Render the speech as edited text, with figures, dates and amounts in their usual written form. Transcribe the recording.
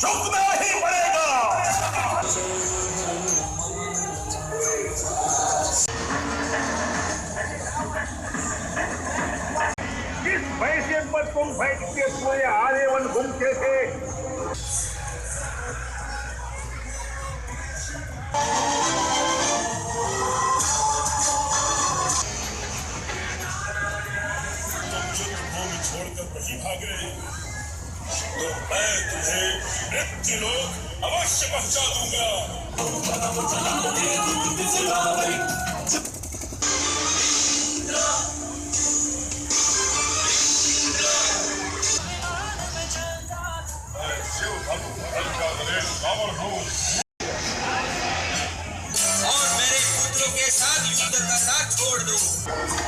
झुकना ही पड़ेगा। जिस पैसे पर तुम बैठते हुए आजीवन घूमते थे, छोड़कर वहीं भागे, तो मैं तुम्हें मृत्यु लोक अवश्य पहुंचा दूंगा। मैं शिव भक्त का गणेश रावण हूँ और मेरे पुत्रों के साथ युद्ध करना छोड़ दूं।